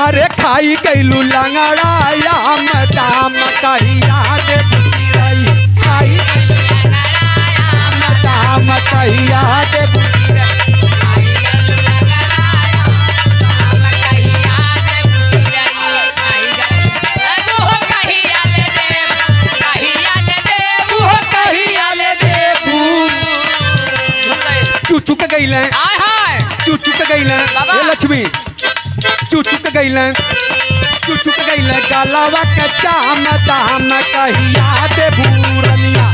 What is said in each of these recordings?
अरे खाई गईलू लंगड़ा दाम कहिया दे खाई दाम कहिया दे चुचुक गई लक्ष्मी चुचुक गई गलावा के चाम दाम कहिया दे भूरनिया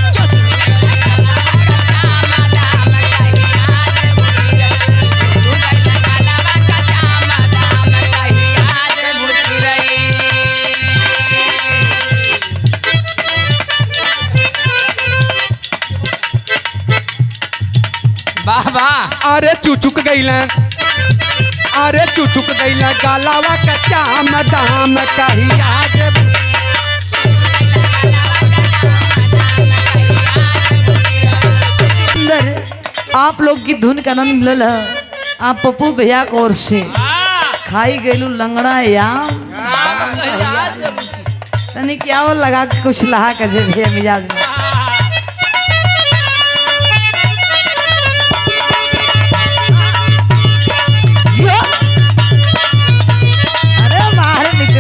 अरे चुचुक गई गलावा का चाम दाम कहिया दे आप लोग की धुन का आनंद मिलल है। आप पप्पू भैया की ओर से खाई गईलू लंगड़ा याम तनी क्या वो लगा के कुछ लहा के भैया मिजाज में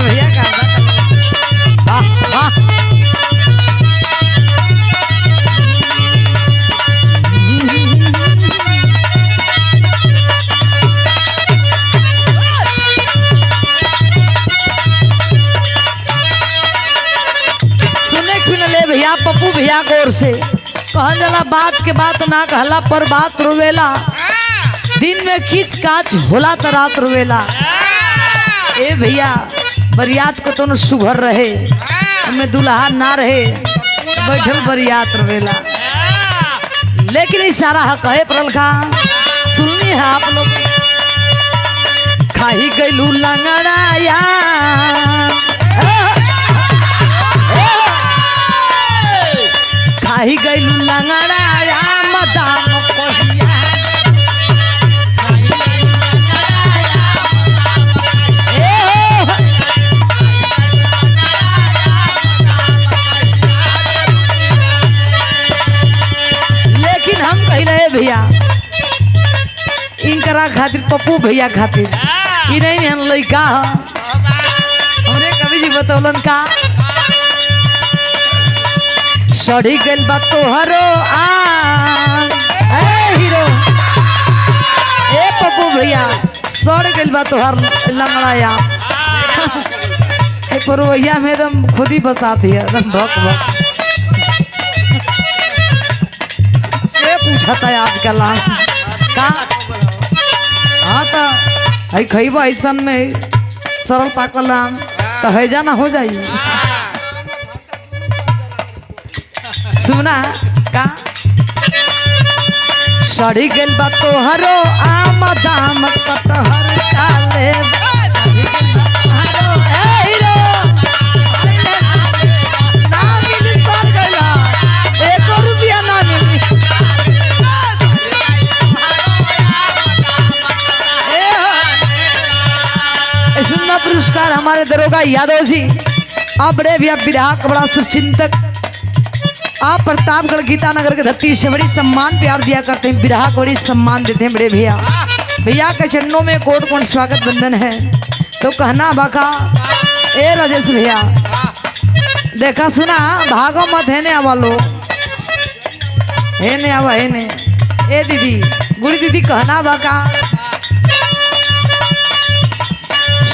भैया का सुने क्यों न ले भैया पप्पू भैया की ओर से कहल जाला बात के बात ना कहला पर बात रोवेला दिन में खींच काच होला त रात रोवेला। ए भैया बरियात को तो सुघर रहे हमें दुल्हा ना रहे बैठल बरियात रवेला लेकिन इशारा कहे परल का सुननी है आप लोग खाई गईलू लंगड़ा खाई गईलू लंगड़ा दाम कहिया भैया इनकरा खातिर पप्पू भैया खातिर ई नहीं हम लइका हमरे कवि जी बतौलन का सड़ी गइल बा तोहरो हीरो ए पप्पू भैया सड़ गइल बा तोहर लंगड़ा या भैया में एकदम खुद ही बसाती है एकदम भक भक पूछता है आजकल का हाँ तो खब ऐसा में सरल पाकल आम तो है जाना हो जाइए सुना का सड़ी गइल बा तोहरो आम दाम कटहर काले पुरस्कार हमारे दरोगा यादव जी आप बड़े भैया विधायक बड़ा शुभचिंतक आप प्रतापगढ़ गीतानगर के धरती से बड़ी सम्मान प्यार दिया करते हैं विधायक बड़ी सम्मान देते हैं बड़े भैया भैया के चरणों में कोट कोट स्वागत बंधन है। तो कहना बाका ए राजेश भैया देखा सुना भागो मत है ने आवा लो है ने आवा है ने ए दीदी गुड़ी दीदी कहना बाका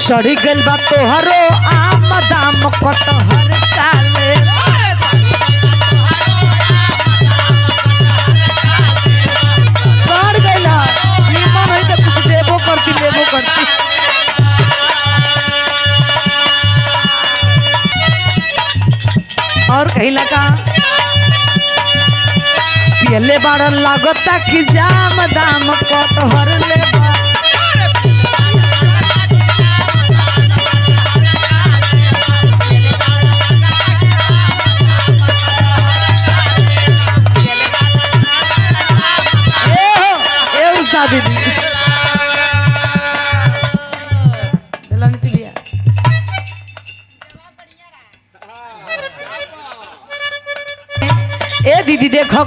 सड़ी गइल बा तोहरो आम दाम कटहर काले सड़ गइल निमन है तो कुछ देबो करती और कहीं लगा पियले बाड़ लागता कि जाम दाम कटहर ले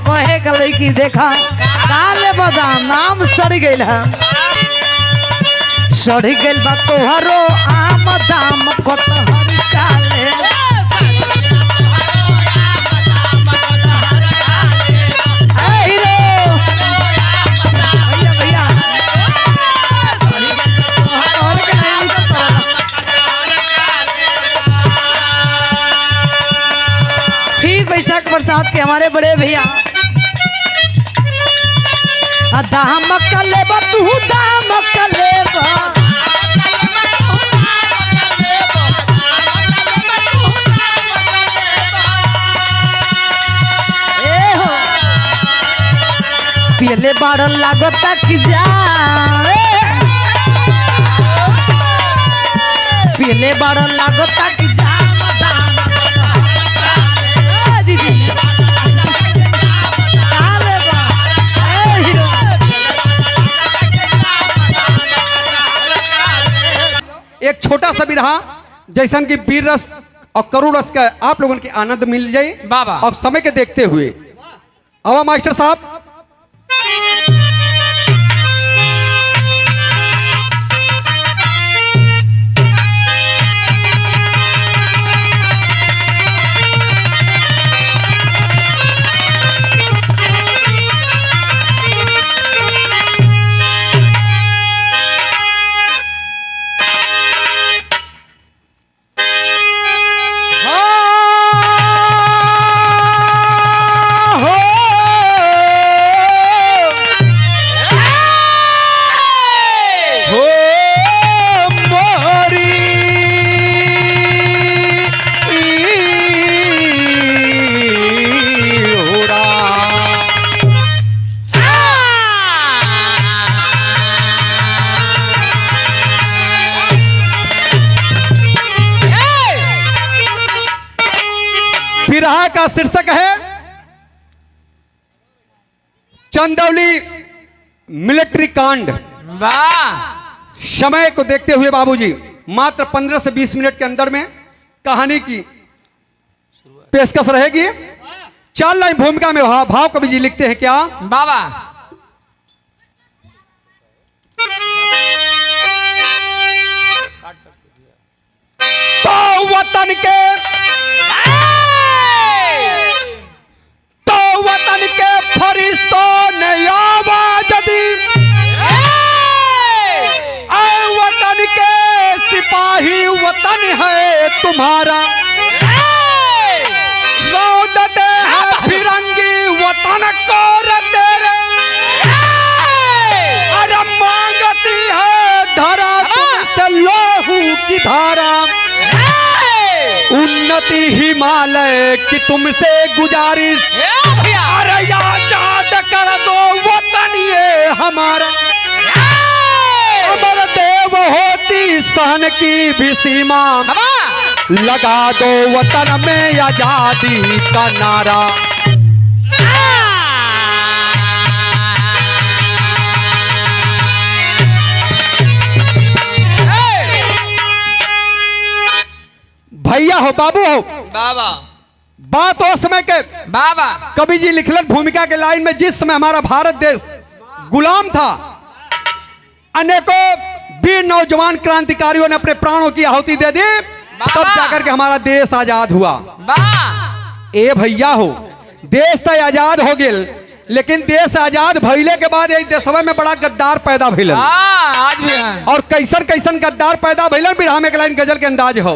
कहे का लड़की देखा काले बादाम नाम सड़ गइल है सड़ गइल बा तोहरो आम दाम कटहर काले ऐ रो भैया भैया और के नहीं तो ठीक बैसाख बरसात के हमारे बड़े भैया दाम कले तू दाम कले पियले बाड़ लागता कि जा पियले बाड़ लागता कि जा दीदी एक छोटा सा बिरहा जैसन कि वीर रस और करुण रस का आप लोगों के आनंद मिल जाए बाबा और समय के देखते हुए अब मास्टर साहब बिरहा का शीर्षक है चंदौली मिलिट्री कांड। वाह समय को देखते हुए बाबूजी मात्र 15 से 20 मिनट के अंदर में कहानी की पेशकश रहेगी। 4 लाइन भूमिका में भाव कवि जी लिखते हैं क्या बाबा तो वतन के फरिश्तों ने आवाज दी ऐ वतन के सिपाही वतन है तुम्हारा रौदते है फिरंगी वतन को तेरे अरे मांगती है धरा तुमसे लोहू की धारा उन्नति हिमालय की तुमसे गुजारिश अरे आजाद कर दो वतन ये हमारा अमर देव होती सहन की भी सीमा लगा दो वतन में आजादी का नारा। भैया हो बाबू हो बाबा बात हो समय के बाबा कवि जी लिखलन भूमिका के लाइन में जिस समय हमारा भारत देश गुलाम था अनेकों वीर नौजवान क्रांतिकारियों ने अपने प्राणों की आहुति दे दी तब जाकर के हमारा देश आजाद हुआ। ए भैया हो देश तो आजाद हो गया लेकिन देश आजाद भइले के बाद एक देशवा में बड़ा गद्दार पैदा भइलन आज भी है। और कैसन कैसन गद्दार पैदा भइलन बिरहा में लाइन गजल के अंदाज हो।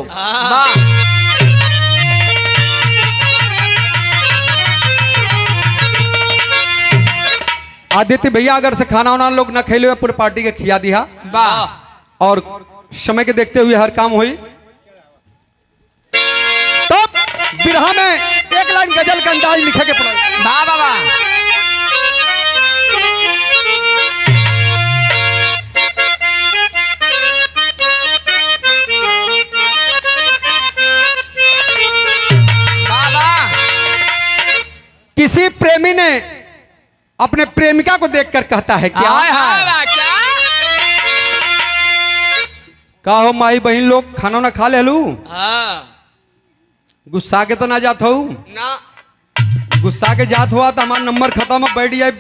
आदित्य भैया अगर से खाना वाना लोग न खेले हुए पूरे पार्टी के खिया दिया और समय के देखते हुए हर काम हुई। तब बिरहा में एक लाइन गजल का अंदाज लिखे के पड़ा बाबा किसी प्रेमी ने अपने प्रेमिका को देखकर कहता है क्या का हो माई बहन लोग खाना ना खा ले लू गुस्सा के तो ना जात हो गुस्सा के जात हुआ तो हमारा नंबर खत्म है, बैठ जाए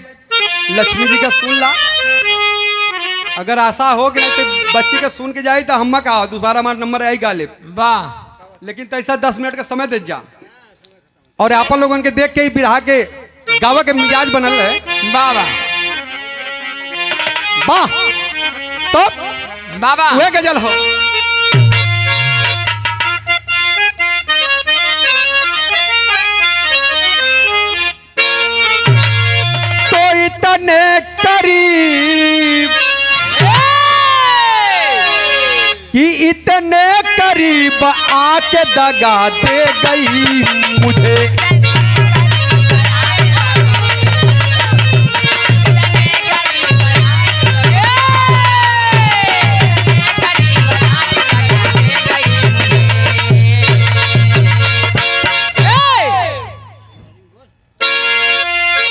लक्ष्मी जी का सुन ला। अगर आशा हो कि नहीं तो बच्ची का सुन के जाए तो हम कहा दोबारा हमारा नंबर आई गालिब। वाह लेकिन तैसा 10 मिनट का समय दे जा और आप लोगों के देख के ही बिरहा के गावा के मिजाज बनल है। वाह वाह वाह तो बाबा वह गजल हो। तो इतने करीब कि इतने करीब आके दगा दे गई मुझे।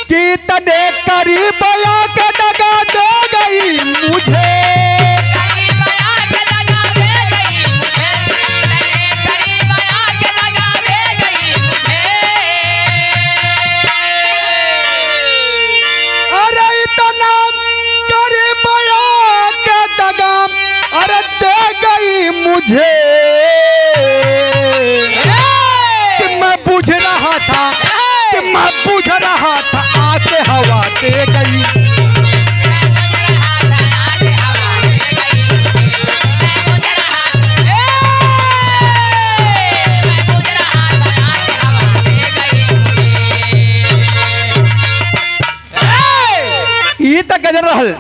कितने करीब आके दगा दे गई मुझे। अरे दे गई मुझे कि मैं बुझ रहा था, कि मैं बुझ रहा था आके हवा दे गई। ये तो गजल रहल,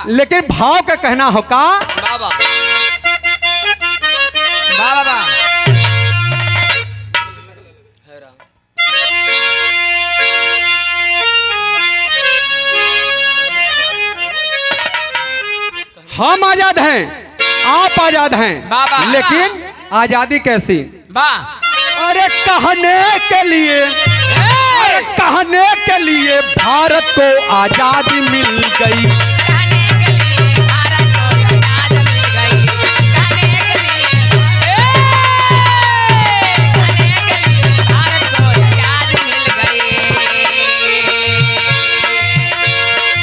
लेकिन भाव का कहना हो का बाबा बाबा हम आजाद हैं, आप आजाद हैं, बाबा। लेकिन आजादी कैसी? वाह अरे कहने के लिए, अरे कहने के लिए भारत को आजादी मिल गई।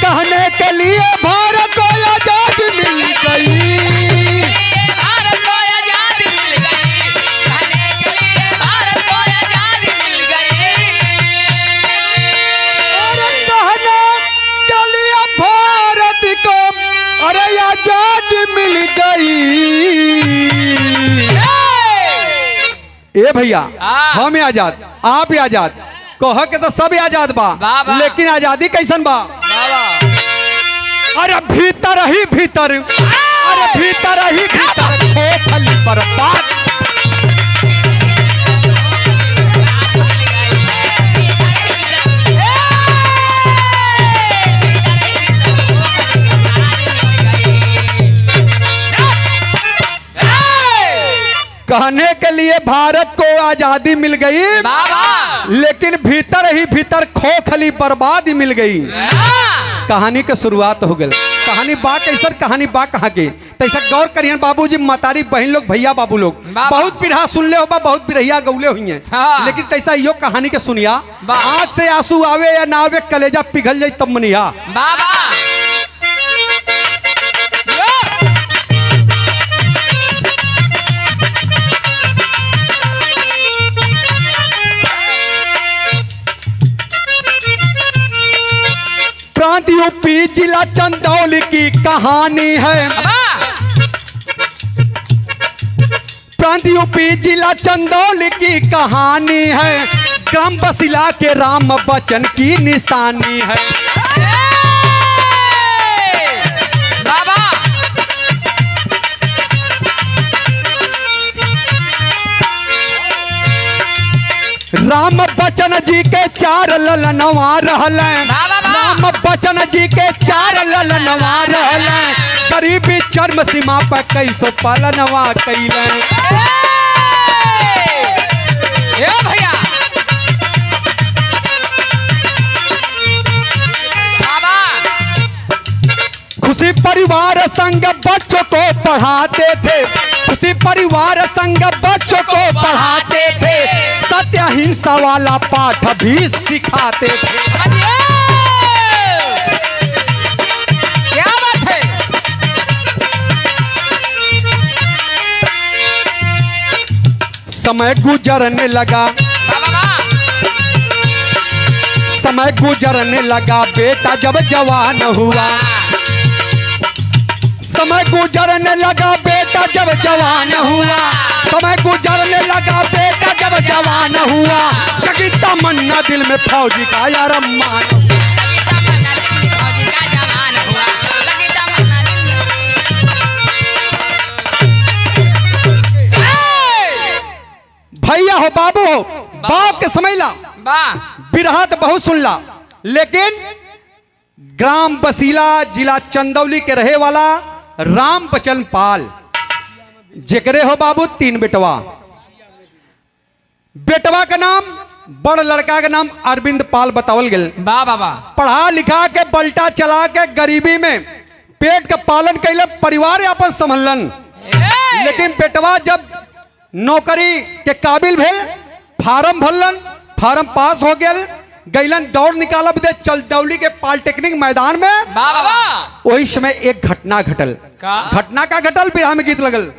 कहने के लिए भारत को आजादी मिल गई। भारत को आजादी मिल गई, कहने के लिए भारत को आजादी मिल गई। अरे कहने के लिए भारत को अरे आजादी मिल गई। ए भैया हम आजाद, आप आजाद, कह के तो सब आजाद बा, बाबा। लेकिन आजादी कैसन बा? अरे भीतर ही भीतर, अरे भीतर ही भीतर खोखली बर्बाद। कहने के लिए भारत को आजादी मिल गई, बाबा लेकिन भीतर ही भीतर खोखली बर्बादी मिल गई। कहानी के शुरुआत हो गई। कहानी बा कैसर, कहानी बा कहाँ के तैसा गौर करियन बाबूजी, मतारी बहन लोग, भैया बाबू लोग, बहुत बिरहा सुन ले हो, बहुत बिरहिया गौले हुई हैं। हाँ। लेकिन तैसा यो कहानी के सुनिया, वाह। आँख से आंसू आवे या ना आवे, कलेजा पिघल जाए तब मनिया। बाबा प्रांत यूपी जिला चंदौली की कहानी है। प्रांत यूपी जिला चंदौली की कहानी है। ग्राम बसिला के राम बचन की निशानी है। बाबा राम बचन जी के 4 ललनवा रहल हैं। राम बचन जी के 4 ललनवा रहल हैं। गरीबी चरम सीमा पर कैसो पालनवा कैलन। भैया बाबा खुशी परिवार संग बच्चों को पढ़ाते थे। खुशी परिवार संग बच्चों को पढ़ाते थे। सत्य अहिंसा वाला पाठ भी सिखाते थे। क्या बात है। समय गुजरने लगा, समय गुजरने लगा बेटा जब जवान हुआ, समय गुजरने लगा बेटा जब जवान हुआ, समय गुजरने लगा बेटा जब जवान हुआ, जगी तमन्ना दिल में फौजी का यार मान। भैया हो बाबू हो, बाप के समझ ला, बिरहा तो बहुत सुन ला, लेकिन ग्राम बसीला जिला चंदौली के रहे वाला राम बचन पाल जेकरे हो बाबू 3 बेटवा। बेटवा का नाम, बड़ लड़का का नाम अरविंद पाल बतावल गेल। बाबा पढ़ा लिखा के बल्टा चला के गरीबी में पेट का पालन कैले, परिवार अपन संभलन। लेकिन बेटवा जब नौकरी के काबिल भेल, फार्म भरलन, फार्म पास हो गया, गैलन दौड़ निकालब दे चंदौली के पॉलिटेक्निक मैदान में। वही समय एक घटना घटल। घटना का घटल बिरहा में गीत लगल।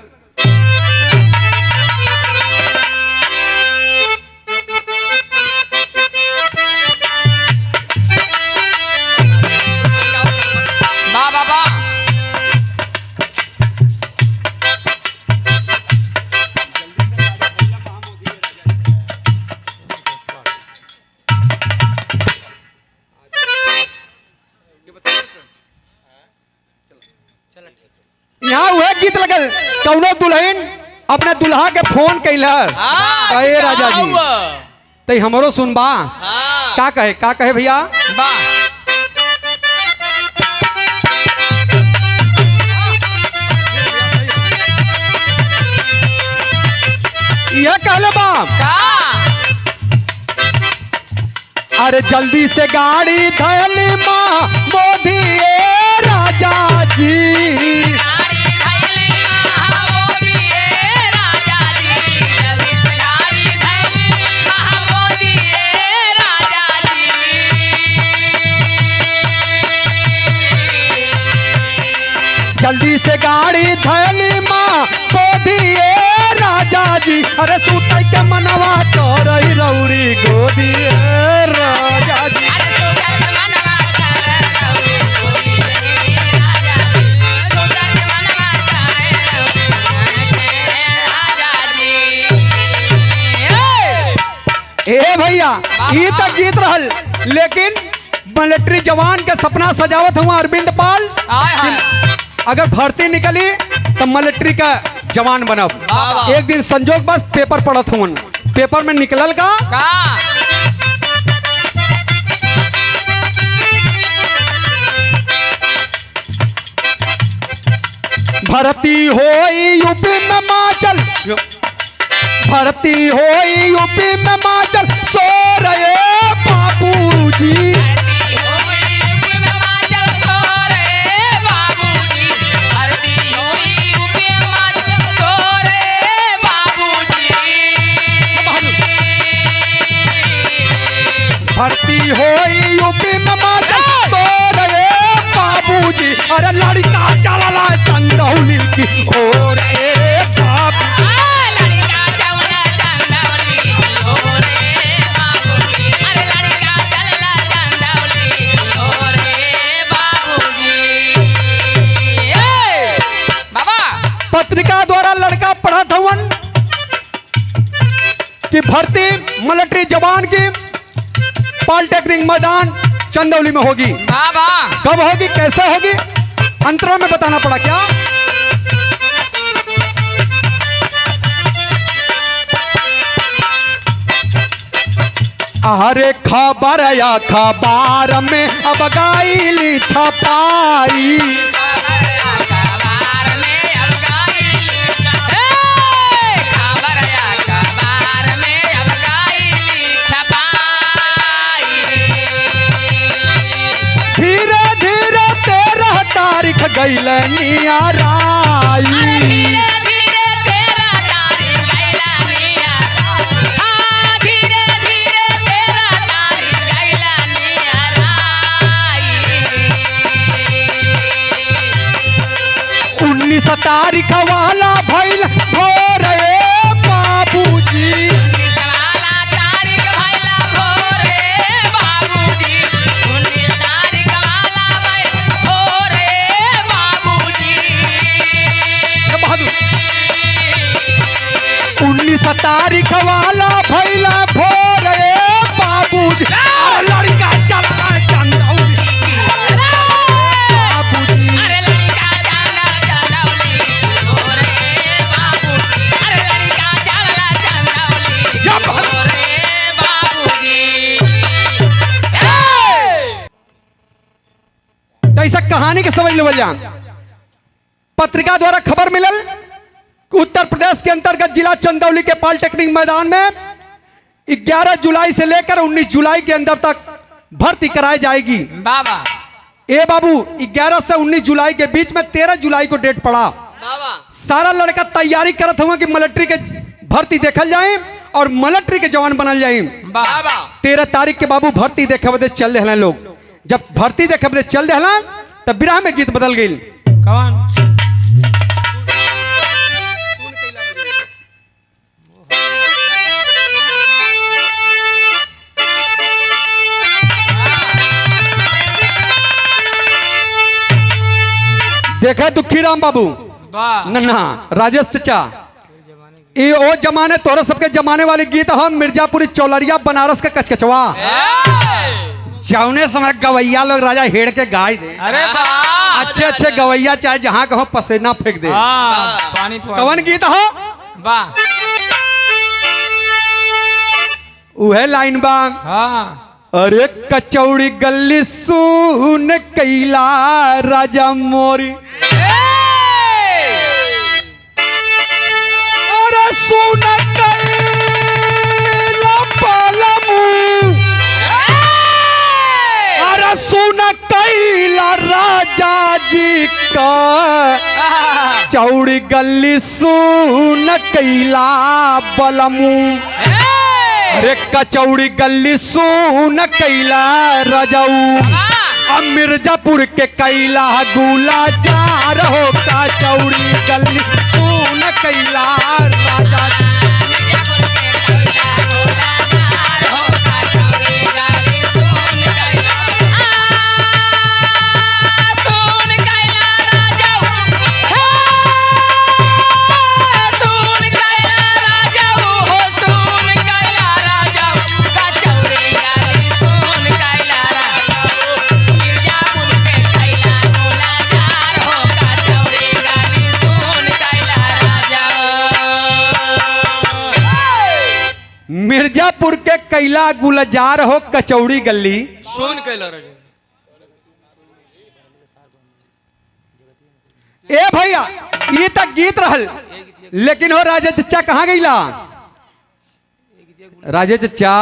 यहाँ वह गीत लगल, कौनो दुल्हन अपने दुल्हा के फोन कैलर, कहे राजा जी तई हमरो सुनबा। का कहे भैया, यह कहले बा, अरे जल्दी से गाड़ी धैली माँ मोदी राजा जी, जल्दी से गाड़ी धैली माँ गोदी राजा जी, अरे सूतई के मनवा चोरई रौरी गोदी राजा जी। ए भैया ये तक गीत रहल, लेकिन मिलिट्री जवान के सपना सजावत हुआ अरविंद पाल। अगर भर्ती निकली तो मिलिट्री का जवान बनब। एक दिन संजोग बस पेपर पढ़त हूँ, पेपर में निकलल का भर्ती होई यूपी में माचल, भर्ती होई यूपी में माचल, सो रहे बाबूजी, भर्ती होई यूपी में माचल, सो रहे बाबूजी, अरे लड़का चला चंदौली की ओर बाबू। पत्रिका द्वारा लड़का पढ़त हवन कि भर्ती मिलिट्री जवान की पॉलिटेक्निक मैदान चंदौली में होगी। कब होगी, कैसे होगी, अंतरा में बताना पड़ा क्या। अरे खबर या खबर में अब गाइली छपाई, धीरे धीरे 13 तारीख गईल नियाराई, तारीख वाला भैला भोर ए बाबूजी अरे लड़का चल चंदौली बाबूजी अरे लड़का चला चंदौली रे बाबूजी अरे लड़का चला चंदौली जब रे बाबूजी तो ऐसा कहानी के समझ लेवल जा पत्रिका द्वारा खबर मिलल कि उत्तर प्रदेश के अंतर्गत जिला चंदौली के पॉलिटेक्निक मैदान में 11 जुलाई से लेकर 19 जुलाई के अंदर तक भर्ती कराई जाएगी। बाबा ए बाबू 11 से 19 जुलाई के बीच में 13 जुलाई को डेट पड़ा। बाबा सारा लड़का तैयारी करत हुआ कि मिलिट्री के भर्ती देखल जाए और मिलिट्री के जवान बनल जाए। बाबा 13 तारीख के बाबू भर्ती देखे बदे चल रहे लोग। जब भर्ती देखे बदे चल रहे तब बिरहा में गीत बदल गई। कौन देखा दुखीराम बाबू नन्हा राजेश चचा ये ओ जमाने तोरा सबके जमाने वाले गीत हम मिर्जापुरी चौलरिया बनारस के कचकचवा जौने समय गवैया लोग राजा हेड़ के गाय दे। अरे अच्छे अच्छे गवैया चाहे जहाँ कहो पसीना फेंक दे। पानी कवन गीत हो वाह उहे लाइन बा हाँ अरे कचौड़ी गली सुन कैला राजा मोरी अरे सुन कैला पालमू अरे सुन कैला राजा जी का चौड़ी गली सुन कैला बलमू अरे कचौड़ी गली सुन कैला रजाऊ अब मिर्जापुर के कैला गुला जार हो कचौड़ी गली सुन कैला राजा मिर्जापुर के कैला गुलजार हो कचौड़ी गली सुन कैला राजा ए भैया ये तक गीत रहल लेकिन हो राजा चचा कहाँ गईला राजा चचा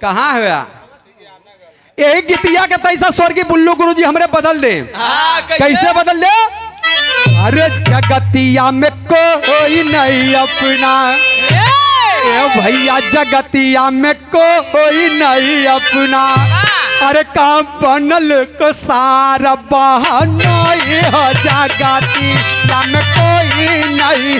कहाँ है यही गीतिया के तैसा स्वर्गीय बुल्लू गुरुजी हमरे बदल दे। कैसे बदल दे अरे जगतिया में कोई नहीं अपना ए भैया जगतिया में कोई नहीं अपना अरे काम बनल को सारा बहाना हो जगतिया में कोई नहीं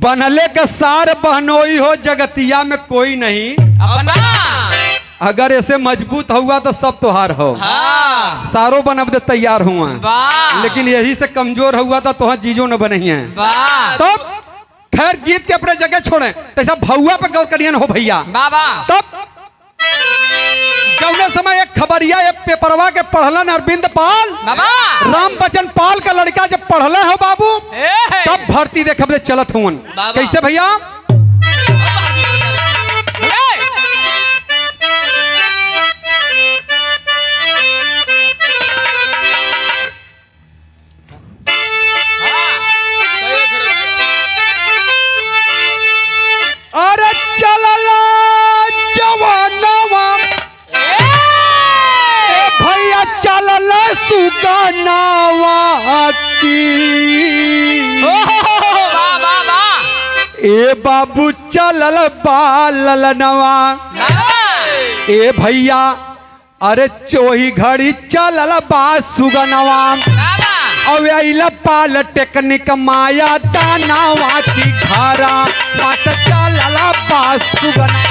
बनले का सार बहनोई हो जगतिया में कोई नहीं अपना अगर ऐसे मजबूत हुआ तो सब तोहार हो हाँ सारो बनब दे तैयार हुआ वाह लेकिन यही से कमजोर हुआ तो तुहार जीजो न बनी है। वाह तब खैर गीत के अपने जगह छोड़े तैसा भौआ पे गौर करियन हो भैया। बाबा तब जौने समय एक खबरिया एक पेपरवा के पढ़लन अरविंद पाल बाबा राम बच्चन पाल का लड़का जब पढ़ले हो बाबू तब भर्ती देख बदे चलत हुन। कैसे भैया अरे चलला जवानवा भैया चलल सुगनावा की बाबा ए बाबू चलल बालनवा ए भैया अरे चोही घड़ी चलल बा सुगनवा और अइला पाल टेकनिक माया दानावा की घरा पास चलल बा सुगनवा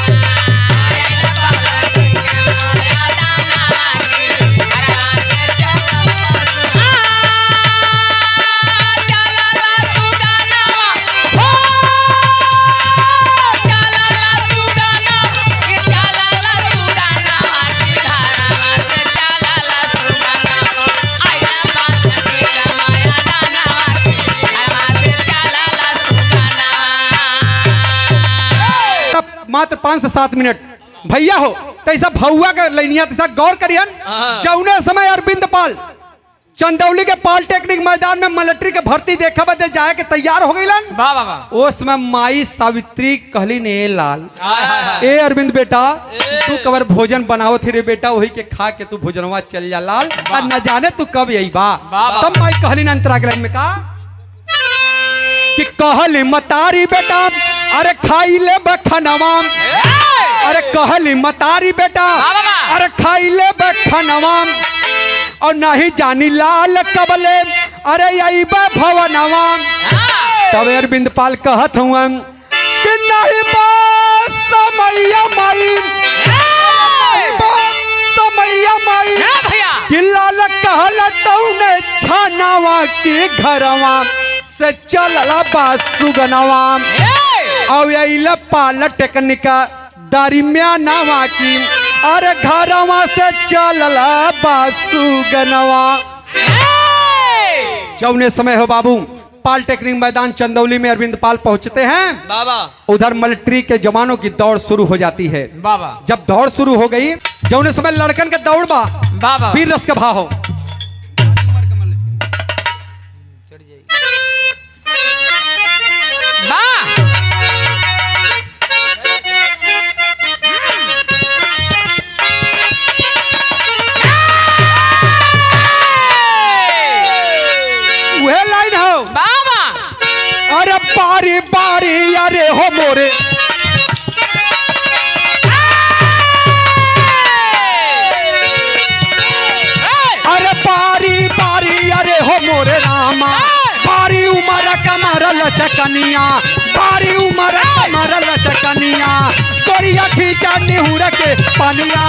मात्र 5 से 7 मिनट भैया हो तैसा भौआ का लैनिया तैसा गौर करियन जौने समय अरविंद पाल चंदौली के पॉलिटेक्निक मैदान में मिलिट्री के भर्ती देखा बदे जाए के तैयार हो गईलन उस समय माई सावित्री कहली ने लाल ए अरविंद बेटा तू कबर भोजन बनाओ थे रे बेटा वही के खा के तू भोजनवा चल जा लाल और न जाने तू कब यही बा तब माई कहली न अंतरा के में का कि कहली मतारी बेटा अरे खाई ले बखनवा अरे कहली मतारी बेटा अरे खाई ले बखनवा और नहीं जानी लाल कबले अरे यही भवनवा तब अरविंद पाल कहत हुआ कि नहीं बा समैया माई समैया माई कि लाल कहल तौने छानावा के घरवा से चलला बा सुगनवा और यही पाल टेकनिका दरिमिया नावा की अरे घरवा से चलला बा सुगनवा जौने समय हो बाबू पॉलिटेक्निक मैदान चंदौली में अरविंद पाल पहुंचते हैं बाबा उधर मिलिट्री के जवानों की दौड़ शुरू हो जाती है बाबा जब दौड़ शुरू हो गई जौने समय लड़कन के दौड़ बा बाबा वीर रस का भाव हो वह लाइन हो बाबा अरे बारी बारी अरे हो मोरे अरे बारी बारी अरे हो मोरे रामा बारी उमर कमर लचकनिया बारी उमर कमर लचकनिया गोरिया खींचा निहुर के पनिया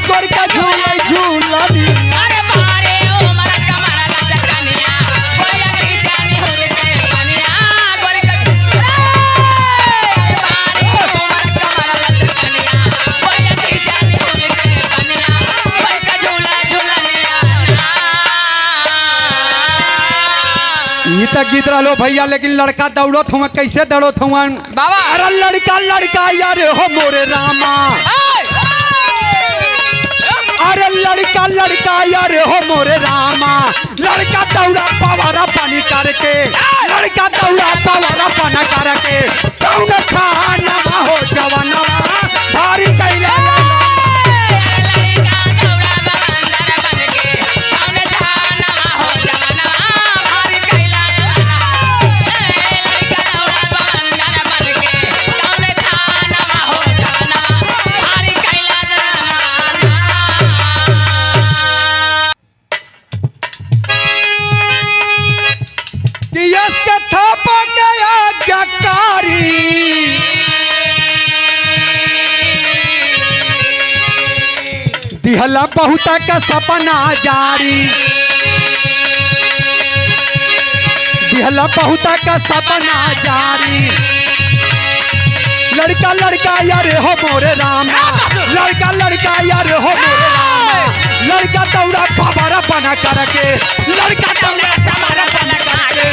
गोर का झूले झूलनी अरे बारे उमर कमर लचकनिया गोरिया खींचा निहुर के पनिया गोर का बारे उमर कमर लचकनिया गोरिया खींचा निहुर के पनिया गोर का झूला झूलनिया ये तक गीत रहो भैया लेकिन लड़का दौड़त हुआ कैसे दौड़त हुआ बाबा अरे लड़का लड़का यार हो मोरे रामा अरे लड़का लड़का यार हो मोरे रामा लड़का दौड़ा पवारा पानी करके लड़का दौड़ा पवारा पाना करके कौन खाना हो जवानवा भारी कैला यश के थाप गया गकारी दिहला बहुत का सपना जारी दिहला बहुत का सपना जारी लड़का लड़का यार हो मोरे रामा लड़का लड़का यार हो मोरे रामा लड़का दौड़ा पवारा बना करके लड़का दौड़ा सवारा बना करके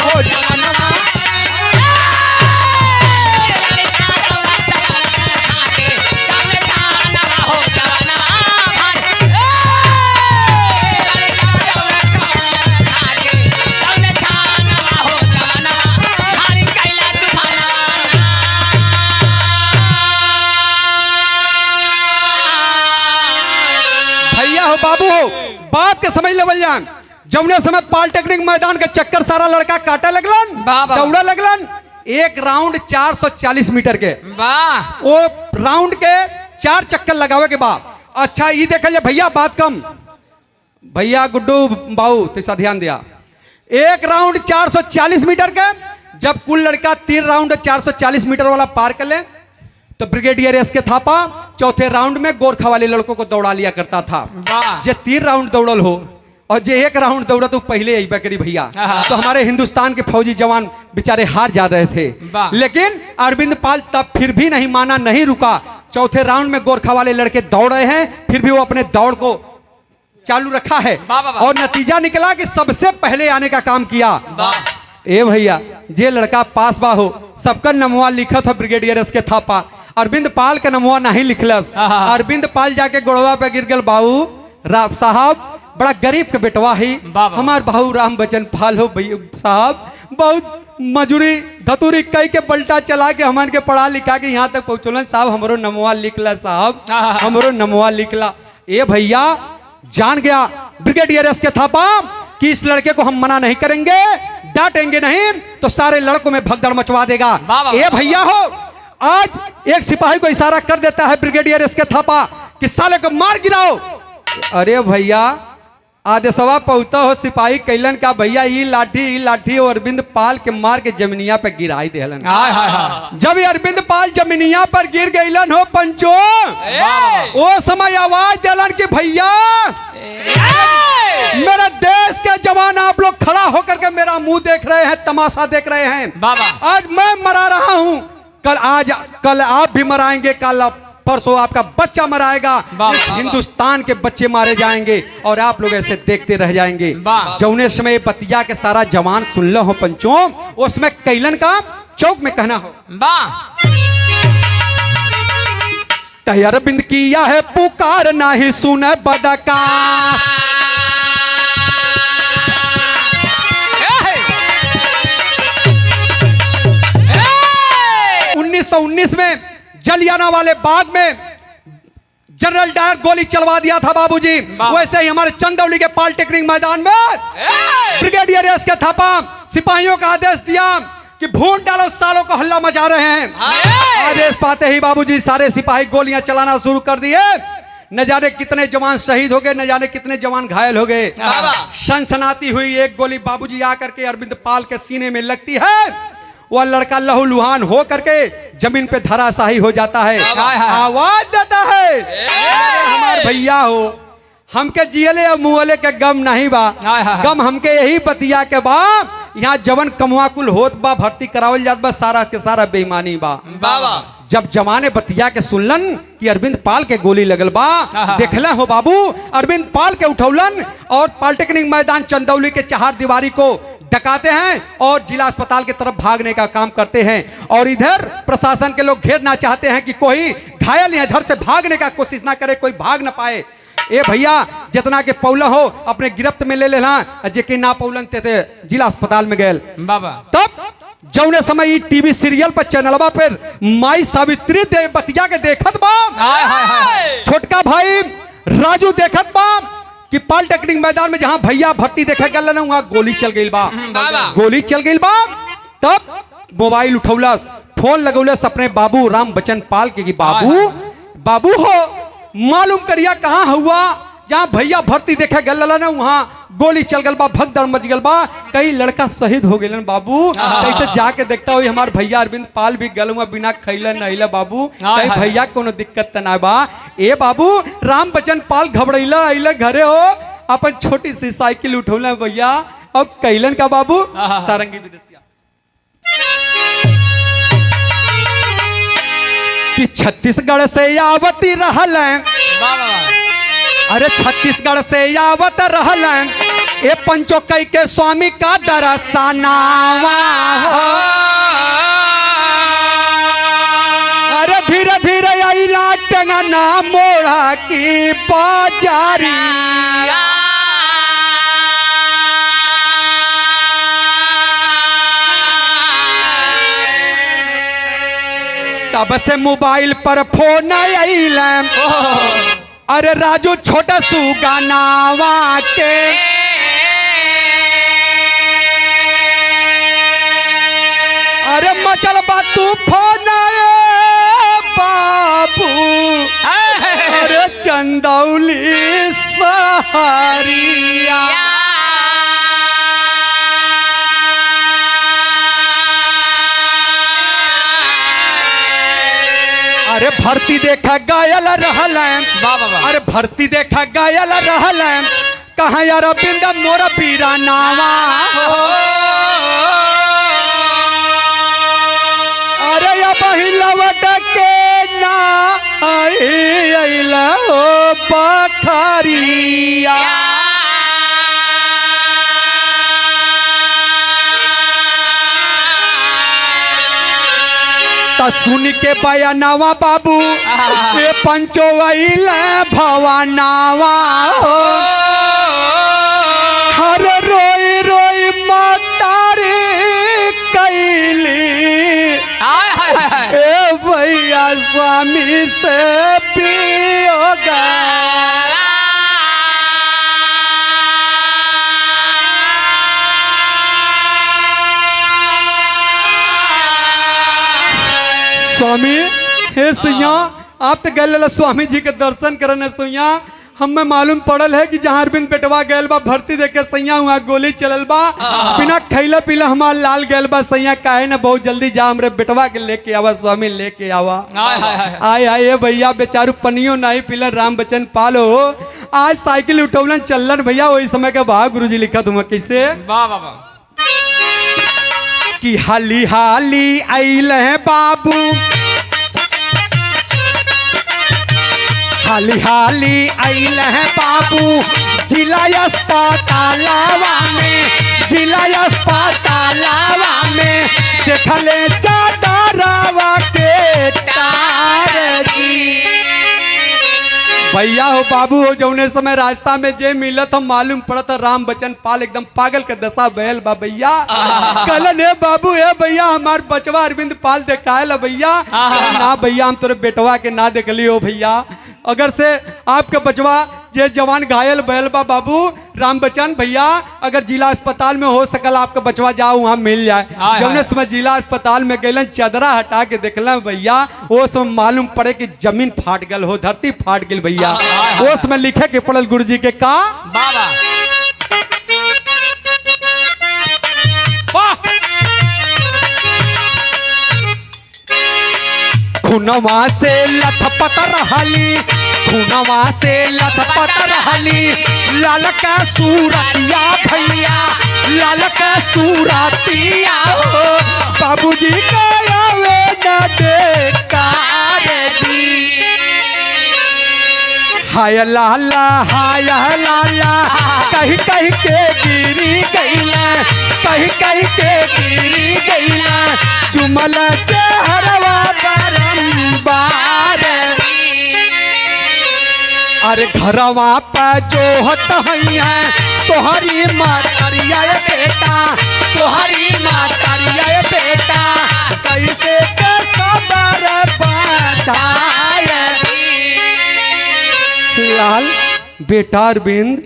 हो जवानवा भैया हो बाबू हो बात के समझ लेवल जान जौने समय पॉलिटेक्निक मैदान के चक्कर सारा लड़का काटे लगलन बाबा। दौड़ा लगलन एक राउंड 440 मीटर के, वाह वो राउंड के 4 चक्कर लगावे के बाद अच्छा ये देखिए भैया, बात कम भैया गुड्डू बाबू तैसा ध्यान दिया, एक राउंड 440 मीटर के, जब कुल लड़का 3 राउंड 440 मीटर वाला पार कर ले तो ब्रिगेडियर एस के थापा चौथे राउंड में गोरखा वाले लड़कों को दौड़ा लिया करता था। वाह जे 3 राउंड दौड़ल हो और जे 1 राउंड दौड़ा तो पहले आई बकरी भैया, तो हमारे हिंदुस्तान के फौजी जवान बेचारे हार जा रहे थे। लेकिन अरविंद पाल तब फिर भी नहीं माना, नहीं रुका। चौथे राउंड में गोरखा वाले लड़के दौड़ रहे हैं, फिर भी वो अपने दौड़ को चालू रखा है और नतीजा निकला कि सबसे पहले आने का काम किया। ए भैया, जे लड़का पास बा हो सबका नमवा लिखा था ब्रिगेडियर एस के थापा, अरविंद पाल का नमवा नहीं लिखलस। अरविंद पाल जाके गोड़वा पे गिर गल, बाबू राम साहब बड़ा गरीब के बेटवा ही हमार बाबू राम बचन पाल हो भैया साहब, बहुत मजूरी धतूरी कई के पलटा चला के हमान के पढ़ा लिखा के यहाँ तक पहुँचल साहब, हमरो नमवा लिखला साहब, हमरो नमवा लिखला। ए भैया जान गया ब्रिगेडियर एस के थापा कि इस लड़के को हम मना नहीं करेंगे, डांटेंगे नहीं तो सारे लड़कों में भगदड़ मचवा देगा। ए भैया हो, आज एक सिपाही को इशारा कर देता है ब्रिगेडियर एस के थापा कि साले को मार गिराओ। अरे भैया आदेशवा पहुंचा हो सिपाही कैलन का, भैया ई लाठी और अरविंद पाल के मार के जमीनिया पे गिराई देलन। जब अरविंद पाल जमीनिया पर गिर गईलन हो पंचो, वो समय आवाज देलन कि भैया मेरा देश के जवान आप लोग खड़ा होकर के मेरा मुंह देख रहे हैं, तमाशा देख रहे हैं। आज मैं मरा रहा हूं, कल आप भी मराएंगे, कल परसों आपका बच्चा मराएगा, हिंदुस्तान के बच्चे मारे जाएंगे और आप लोग ऐसे देखते रह जाएंगे। जौने समय बतिया के सारा जवान सुन लो हो पंचों, उसमें कैलन का चौक में कहना हो, अरविंद किया है पुकार नहीं सुने बदका, 1919 में जलियाना वाले बाग में जनरल डायर गोली चलवा दिया था बाबूजी, वैसे ही हमारे चंदौली के पॉलिटेक्निक मैदान में ब्रिगेडियर एस के थापा सिपाहियों का आदेश दिया कि भून डालो, सालों को हल्ला मचा रहे हैं। आदेश पाते ही बाबूजी सारे सिपाही गोलियां चलाना शुरू कर दिए। न जाने कितने जवान शहीद हो गए, न जाने कितने जवान घायल हो गए। सनसनाती हुई एक गोली बाबूजी आकर के अरविंद पाल के सीने में लगती है, वह लड़का लहूलुहान हो करके जमीन पे धराशाही हो जाता है। आवाज देता है, हमारे भैया हो हमके जियले और मुहले के गम नहीं बा, गम हमके यही बतिया के बा यहाँ जवन कमवाकुल होत बा, भर्ती करावल जात बा, सारा के सारा बेईमानी बा। जब जवाने बतिया के सुनलन कि अरविंद पाल के गोली लगल बा, देखला हो बाबू अरविंद पाल के उठौलन और पॉलिटेक्निक मैदान चंदौली के चार दीवारी को डकाते हैं और जिला अस्पताल की तरफ भागने का काम करते हैं। और इधर प्रशासन के लोग घेरना चाहते हैं कि कोई घायल इधर से भागने का कोशिश ना करे, कोई भाग ना पाए। ए भैया जितना के पौला हो अपने गिरफ्त में ले लेना, जेके ना पौलन ते जिला अस्पताल में गए बाबा। तब जौने समय टीवी सीरियल पर चैनलवा पर माई सावित्री देव बतिया के देखत बा, छोटका भाई राजू देखत बा कि पॉलिटेक्निक मैदान में जहां भैया भर्ती देखे गल ना वहां गोली चल गई बा, गोली चल गई बा। तब मोबाइल उठौलस, फोन लगौलस अपने बाबू राम बचन पाल के कि बाबू बाबू हो मालूम करिया कहाँ हुआ, जहां भैया भर्ती देखे गल ना वहां गोली चल गल बा, भगदड़ मच गल बा, कई लड़का शहीद हो गए बाबू। कैसे जाके देखता हुई हमार भैया अरविंद पाल भी गल हुआ बिना खैले नहिला बाबू, कई भैया कोनो दिक्कत त ना बा। ए बाबू राम बचन पाल घबराइला आइला घरे हो, अपन छोटी सी साइकिल उठौला भैया, अब कैलन का बाबू सारंगी विदेशिया कि छत्तीसगढ़ से आवती रहल, अरे छत्तीसगढ़ से आवत रहल ए पंचो कई के स्वामी का दरसनावा हो, अरे धीरे धीरे आइला टंगना मोड़ा की बाजारी, तब से मोबाइल पर फोन आइला, अरे राजू छोटा सुगानावा के, अरे मचल बा तूफान बाबू अरे चंदौली सहारिया अरे भर्ती देखा गायल रहल अरे भर्ती देखा गायल रहल कहाँ यार बिंद मोर पीरा नावा अरे या लवट के ना अइला हो पखरिया सुन के बयानावा बाबू ये पंचो अइला भवानावा हो हर रोई रोई मतारी कैली ए भैया स्वामी से पियोगा स्वामी हे सैया आप तो गए स्वामी जी के दर्शन करने सैया हमें मालूम पड़ल है कि जहाँ अरविंद बेटवा गैल बा भर्ती देखे सैया हुआ गोली चलल बा बिना खैला पीला हमार लाल गैल बा सैया काहे ना बहुत जल्दी जा हमरे बेटवा के लेके आवा स्वामी लेके आवा आए आए भैया बेचारू पनियो नहीं पीलन राम बचन पालो आज साइकिल उठौलन चलन भैया वही समय के बा गुरुजी लिखा तुम कैसे कि हाली हाली आइल है बाबू हाली हाली आइल है बाबू जिला अस्पतालवा में देखले चादरवा के तारगी भैया हो बाबू हो जौने समय रास्ता में जे मिलत हम मालूम पड़त राम बचन पाल एकदम पागल के दशा बहल बा भैया कलन है बाबू है भैया हमार बचवा अरविंद पाल देखायल भैया ना भैया हम तोरे बेटवा के ना देखली हो भैया अगर से आपके बचवा जे जवान घायल बैल बा बाबू राम बचन भैया अगर जिला अस्पताल में हो सकल आपका बचवा जाओ वहाँ मिल जाए जब समय जिला अस्पताल में गलन चादरा हटा के देखल भैया वो समय मालूम पड़े कि जमीन फाट गल हो धरती फाट गल भैया वो समय लिखे के पड़ल गुरु जी के का खुनवा से लथपथ रहली लाल का सूरतिया भैया लाल का सूरतिया हो बाबूजी का आवे न देकार दी हाय लाला कहीं कहीं के गिरी गईला चुमल चेहरवा बारंबार अरे घरवा पे जो हट है तोहरी मातरिया बेटा कैसे के सबर लाल बेटा अरविंद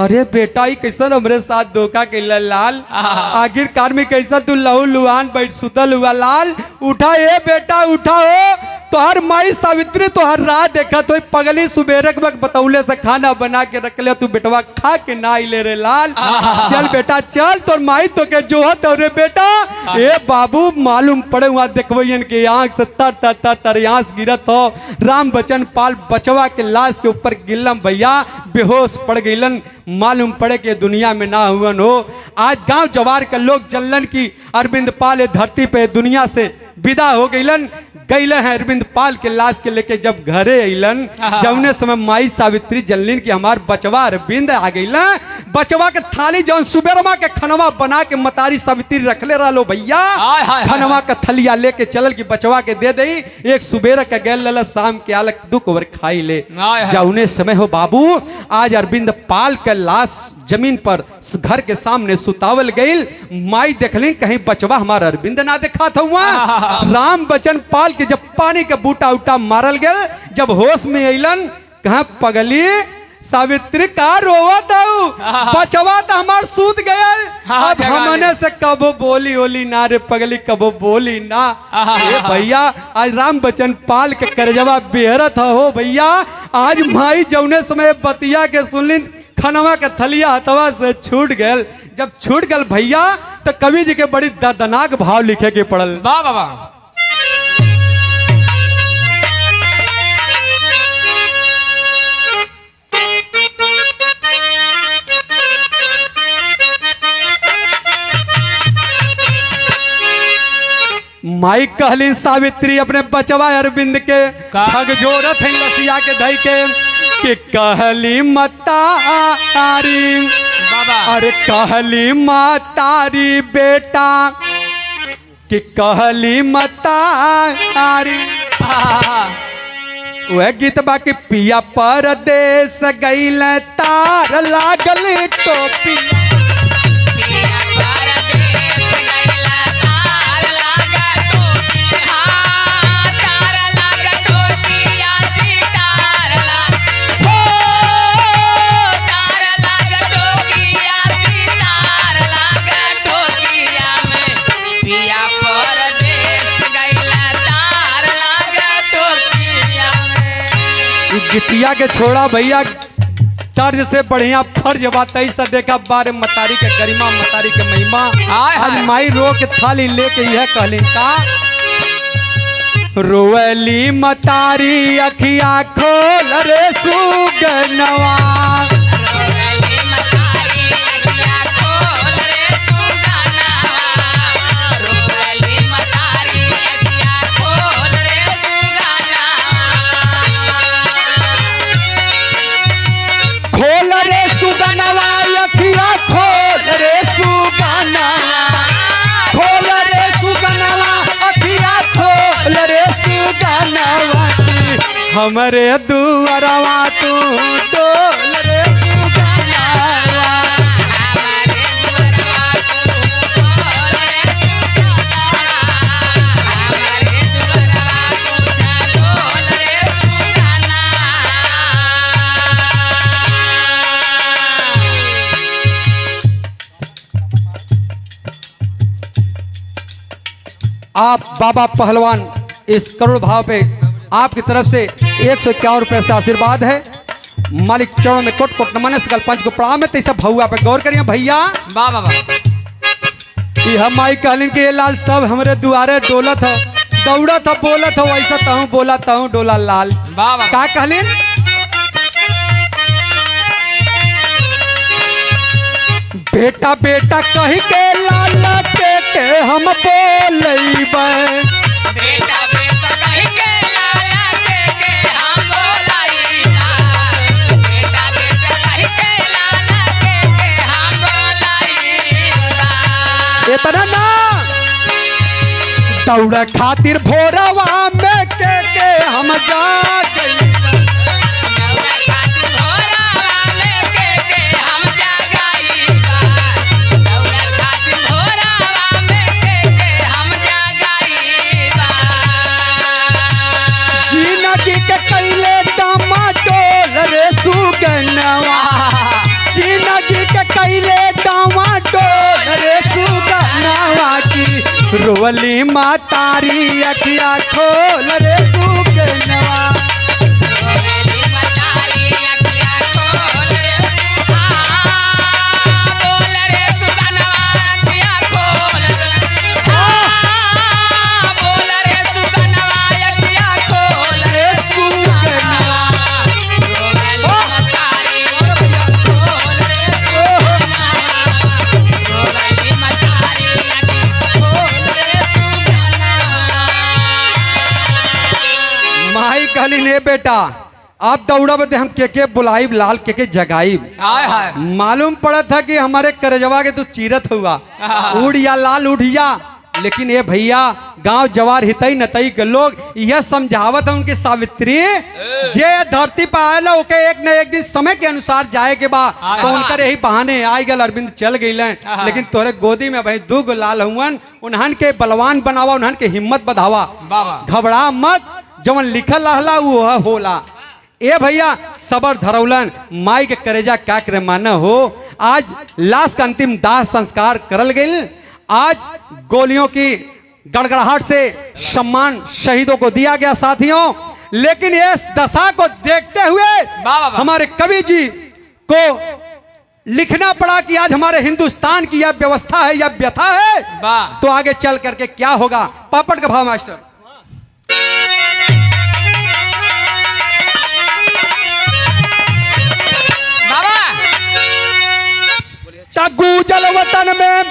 अरे बेटा ही कैसा हमरे साथ धोखा कैला लाल आखिरकार में कैसा तू लहू लुहान बैठ सुतल हुआ लाल उठा ये बेटा उठा हो तोहर माई सावित्री तोहर राह देखा तो पगली सुबेरक वक्त बतौले से खाना बना के रख ले तू बेटवा खा के ना ले रे लाल चल बेटा चल तोर माई तो के जोहत रे बेटा ए बाबू मालूम पड़े हुआ देखवैन के आंख से तर आंस गिरत हो राम बचन पाल बचवा के लाश के ऊपर गिरलम भैया बेहोश पड़ गईलन मालूम पड़े के दुनिया में ना हुवन हो आज गांव जवार के लोग जलन की अरविंद पाल धरती पे दुनिया से विदा हो गईलन गईले हैं अरविंद पाल के लाश के लेके जब घरे अलन जौने समय माई सावित्री जल्लिन की हमार बचवा अरविंद आ गईला बचवा के थाली जौन सुबेरमा के खनवा बना के मतारी सावित्री रखले रहो भैया खनवा का थलिया लेके चलल की बचवा के दे दई एक सुबेर का गैल लला शाम के आलक दुख ओवर खाई ले जौने समय हो बाबू आज अरविंद पाल का लाश जमीन पर घर के सामने सुतावल गईल माई देखली कहीं बचवा हमारा अरविंद ना देखा था वहाँ राम बचन पाल के जब पानी का बूटा उटा मारल गए जब होश में अलन कहा पगली सावित्री का रोवत हूँ बचवा तो हमार सूत गया अब हमने से कबो बोली ओली ना रे पगली कबो बोली ना ए भैया आज राम बचन पाल के करजवा बेहरत हो भैया आज माई जौने समय बतिया के सुनली खनवा के थलिया हथवा से छूट गल जब छूट गल भैया तो कवि जी के बड़ी दर्दनाक भाव लिखे के पड़ल वाह वाह वाह माई कहली सावित्री अपने बचवा अरविंद के झकझोरत है लसिया के धई के कि कहली मतारी अरे कहली मतारी बेटा कि कहली मतारी वह गीत बाकी पिया परदेस गईल तार लागल टोपी गितिया के छोड़ा भैया तर्ज से बढ़िया फर्ज बात ऐसा देखा बारे मतारी के गरिमा मतारी के महिमा आज माई रो के थाली लेके यह कहली का रोवली मतारी अखिया खोल रे सुगनवा खोल रे सुगनवा अखिया खोल रे सुगनवा खोल रे सुगनवा अखिया खोल रे सुगनवा हमरे दुअरवा तू डोल रे सुगनवा आप बाबा पहलवान इस करोड़ भाव पे आपकी तरफ से 151 रुपये से आशीर्वाद है मालिक चरणों में कोट कोट नमन सकल पंच को प्रणाम है तो भौआ पे गौर करिए भैया वाह वाह हम माई कहलिन कि ये लाल सब हमरे दुआरे डोलत हो दौड़त हो बोलत हो ऐसा तहूँ बोला तहूँ डोला लाल वाह वाह का कहलिन बेटा बेटा कही के लाला के हम बोलैबे बेटा बेटा कहि के लाला के हम बोलाईबा बेटा बेटा कहि के लाला के हम बोलाईबा इतना ना दौड़ खातिर भोरवा में के हम जा गई के कैले टमाटोल रे सुगनवा जिंदगी के कैले टमाटोल रे सुगनवा की रोवली मातारी अखिया खोल रे सुगनवा रोवली मातारी अखिया खोल रे बोल रे सुगनवा अखिया खोल बोल रे सुगनवा अखिया खोल रे सुगनवा रोवली मातारी अखिया खोल रे सुगनवा रोवली मातारी अखिया खोल रे सुगनवा माई कहली ने बेटा आप दौड़ा बदे हम के बुलाइब लाल के जगाइब हाय हाय मालूम पड़ा था कि हमारे करजवा के तू चीरत हुआ उड़िया लाल उड़िया लेकिन ये भैया गांव जवार हितई नतई के लोग यह समझावत है उनकी सावित्री जे धरती पर आयल ओके एक न एक दिन समय के अनुसार जाए के बाद तो उनकर यही बहाने आई गल अरविंद चल गई लेकिन तोरे गोदी में भाई दू गो लाल हुवन उन्हन के बलवान बनावा उन्हन के हिम्मत बढ़ावा घबरा मत जवन लिखल रहला वो होला ए भैया सबर धरौलन माई के करेजा क्या करे माना हो। आज लाश का अंतिम दाह संस्कार करल गई। आज गोलियों की गड़गड़ाहट से सम्मान शहीदों को दिया गया साथियों। लेकिन इस दशा को देखते हुए हमारे कवि जी को लिखना पड़ा कि आज हमारे हिंदुस्तान की यह व्यवस्था है, यह व्यथा है, तो आगे चल करके क्या होगा। पापड़ का भाव मास्टर। गूजल वतन में,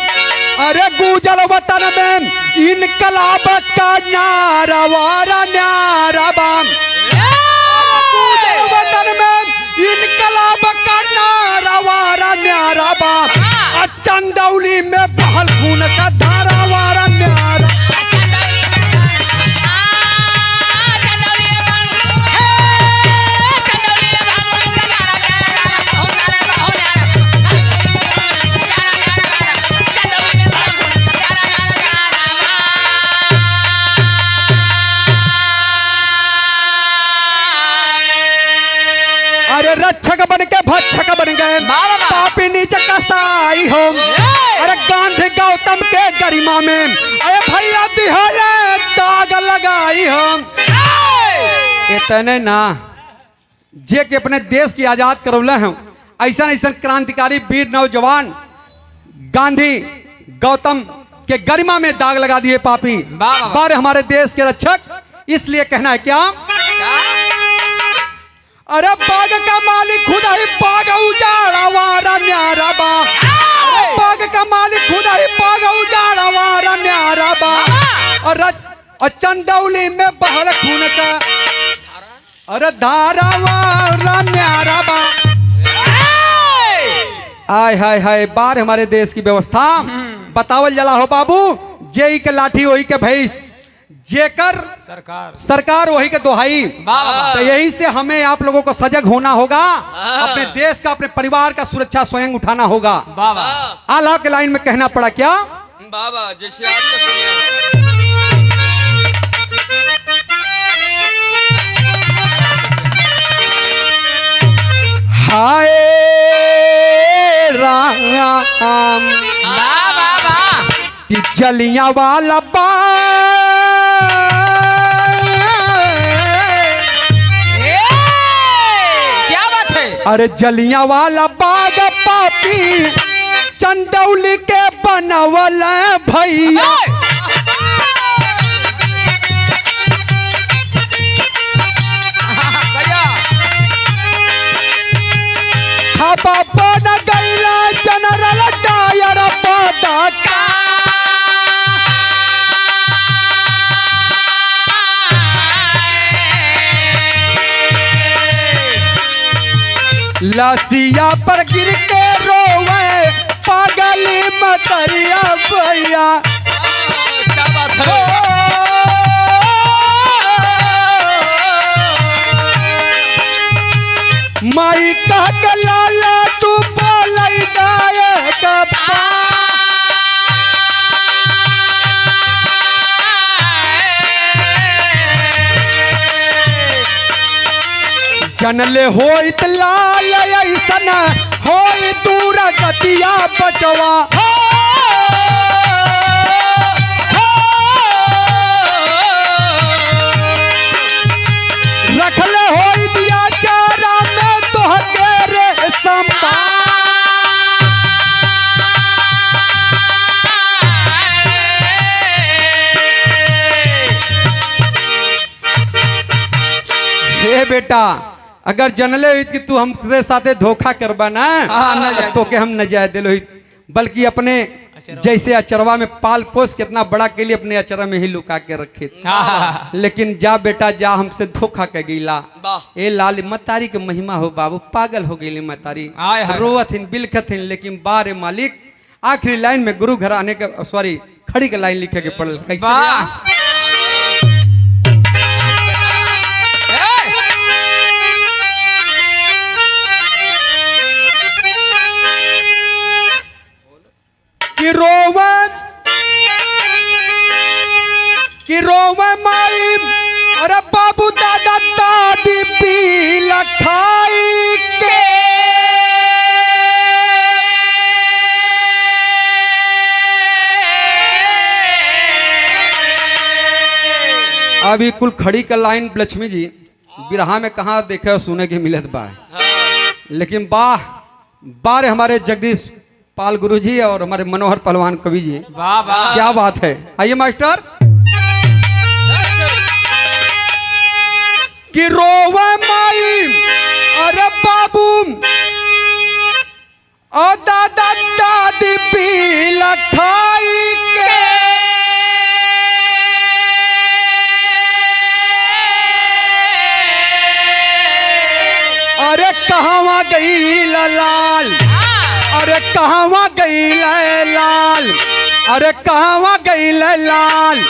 अरे गूजल वतन में इनकलाब का नारा वारा न्यारा बाम। गूजल वतन में इनकलाब का नारा वारा न्यारा बाम। चंदौली में बहल खून का धारा वारा न्यारा। अरे रक्षक बन के भक्षक बन गए, पापी नीच कसाई हो। अरे गांधी गौतम के गरिमा में अरे भैया दिहाए दाग लगाई हो। इतने ना जे के अपने देश की आजाद करौले हैं, ऐसा ऐसा क्रांतिकारी वीर नौजवान गांधी गौतम के गरिमा में दाग लगा दिए पापी। बार हमारे देश के रक्षक। इसलिए कहना है क्या, अरे बाग का मालिक खुदा ही बाग उजाड़ा वारा न्यारा बा। अरे बाग का मालिक खुदा ही बाग उजाड़ा वारा न्यारा बा। और चंदौली में बहल खून का अरे धारा वारा न्यारा बा। आय हाय हाय बार हमारे देश की व्यवस्था बतावल जला हो बाबू। जेई के लाठी वही के भैंस, जेकर सरकार वही के दोहाई। तो यही से हमें आप लोगों को सजग होना होगा। अपने देश का, अपने परिवार का सुरक्षा स्वयं उठाना होगा। आल्हा के लाइन में कहना पड़ा क्या बाबा, जैसे आपका हाय राम कि जलियां वाला क्या बात है। अरे जलियां वाला बाग पापी चंदौली के बनवल भैया। खपा बन गईला जनरल डायर पदा का। लसिया पर गिर के रोवे पागली मतरिया भैया। क्या बात है। माई कह के लाला तू बोलई जाए कपा। जनले होइत लाल ऐसन होई दूर गतिया बचवा। रखले होई दिया चारा में तोहके रे संपा। हे बेटा, अगर जनले हुई कि तू हमरे साथे धोखा करबा ना, तो के हम न जाए दिलो, बल्कि अपने जैसे अचरवा में पाल पोस कितना बड़ा के लिए अपने अचरा में ही लुका के रखे। लेकिन जा बेटा जा, हमसे धोखा कर गईला। ए लाल मतारी के महिमा हो बाबू, पागल हो गई मतारी, रोवथिन बिलखथिन। लेकिन बारे मालिक आखिरी लाइन में गुरु घर आने के, सॉरी खड़ी के लाइन लिखे के पड़ल कैसे। कि रोवे माई, अरे बाबू दादा दादी पीला अभी कुल खड़ी का लाइन लक्ष्मी जी बिरहा में कहाँ देखे और सुने के मिलत बा, लेकिन वाह बारे हमारे जगदीश पाल गुरु जी और हमारे मनोहर पहलवान कवि जी, वाह वाह क्या बात है। आइए मास्टर। कि रोवे माई अरे बाबू और दादा दादी भी लखाई के, अरे कहवा गई लाल, अरे कहवा गई लाल, अरे कहवा गई लाल,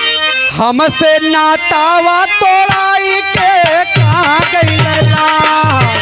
हमसे नातावा तोड़ाई के कहाँ गई लाल।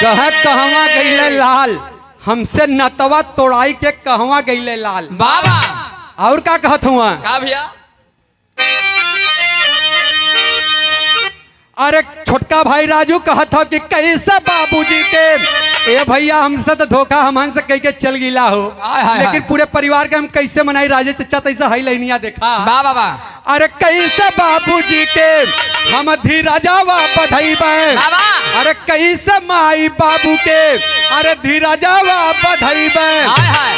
कह कहवा गईले लाल, हमसे नतवा तोड़ाई के कहवा गईले लाल। बाबा और का कहत हुआ? का भैया? अरे छोटका भाई राजू कहत हो कि कैसे बाबूजी के ए भैया हमसे तो धोखा हम से कह के चल गिला हो, लेकिन पूरे परिवार के हम कैसे मनाई राजे चचा तैसा हाई लाइनिया देखा। बाबा अरे कैसे बाबूजी के हम धीरजावा बधाइबे, अरे कैसे माई बाबू के अरे धीरजावा बधाइबे,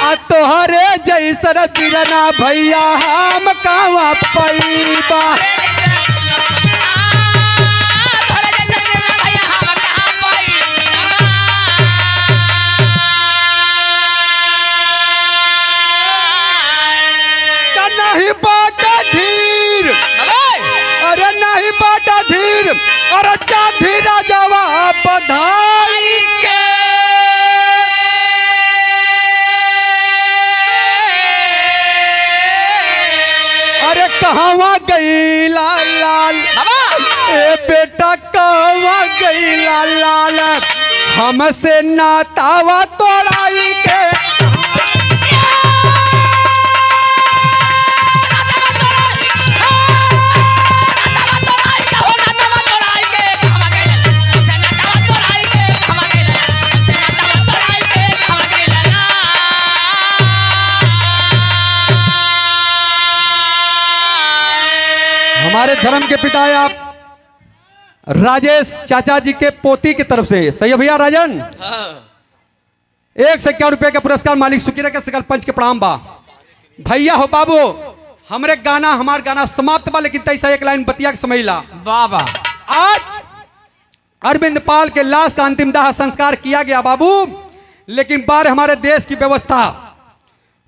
आ तोहरे जैसन बिरना भैया हम कहवा पैबा। नहीं बाटा धीर, अरे नहीं बाटा धीर, अरे जा धीरा जावा बधाई के, अरे कहवा गई लाल लाल, ए बेटा कहवा गई लाल लाल, हमसे नातावा तोड़ाई के। हमारे धर्म के पिता है आप राजेश चाचा जी के पोती की तरफ से, सही है भैया राजन? 151 रुपए का पुरस्कार मालिक सुकीरा के सकल पंच के प्रणाम बा। भैया हो बाबू हमारे गाना हमार गाना समाप्त बा, लेकिन तैसा एक लाइन बतिया के समझला। बाबा आज अरविंद पाल के लाश का अंतिम दाह संस्कार किया गया बाबू, लेकिन बार हमारे देश की व्यवस्था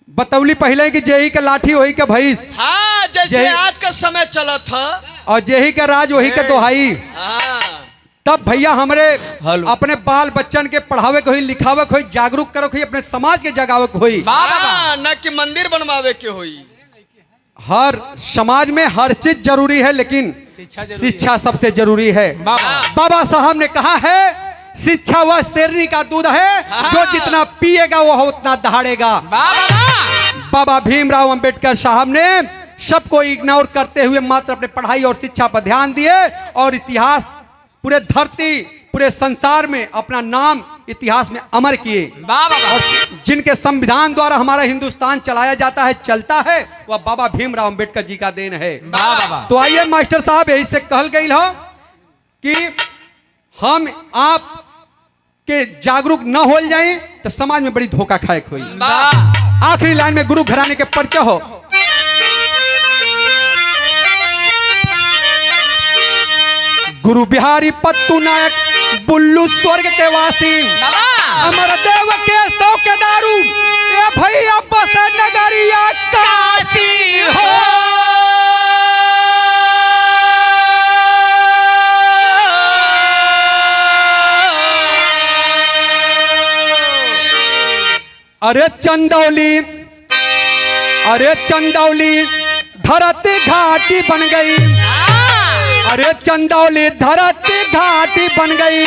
बतौली पहले कि जेही का लाठी वही का भैंस, हाँ जैसे आज का समय चला था, और जेही का राज वही का दोहाई। हाँ तब भैया हमरे अपने बाल बच्चन के पढ़ावे को ही, लिखावे को ही, जागरूक करे को ही, अपने समाज के जगावे को ही। हाँ, न कि मंदिर बनवावे के होई। हर समाज में हर चीज जरूरी है, लेकिन शिक्षा सबसे जरूरी है। बाबा साहब ने कहा है शिक्षा वह शेरनी का दूध है, जो जितना पिएगा वह उतना दहाड़ेगा। बाबा भीमराव अंबेडकर साहब ने सबको इग्नोर करते हुए मात्र अपने पढ़ाई और शिक्षा पर ध्यान दिए, और इतिहास पूरे धरती पूरे संसार में अपना नाम इतिहास में अमर किए। और जिनके संविधान द्वारा हमारा हिंदुस्तान चलाया जाता है, चलता है, वह बाबा भीमराव अंबेडकर जी का देन है। तो आइए मास्टर साहब, यही से कहल गई हो कि हम आप के जागरूक न हो जाए तो समाज में बड़ी धोखा खाए हुई। आखिरी लाइन में गुरु घराने के परिचय हो। गुरु बिहारी पत्तू नायक बुल्लू स्वर्ग के वासी, अमर देव के सौ के दारू, ये भैया बस नगरिया काशी हो। अरे चंदौली, अरे चंदौली धरती घाटी बन गई, अरे चंदौली धरती घाटी बन गई।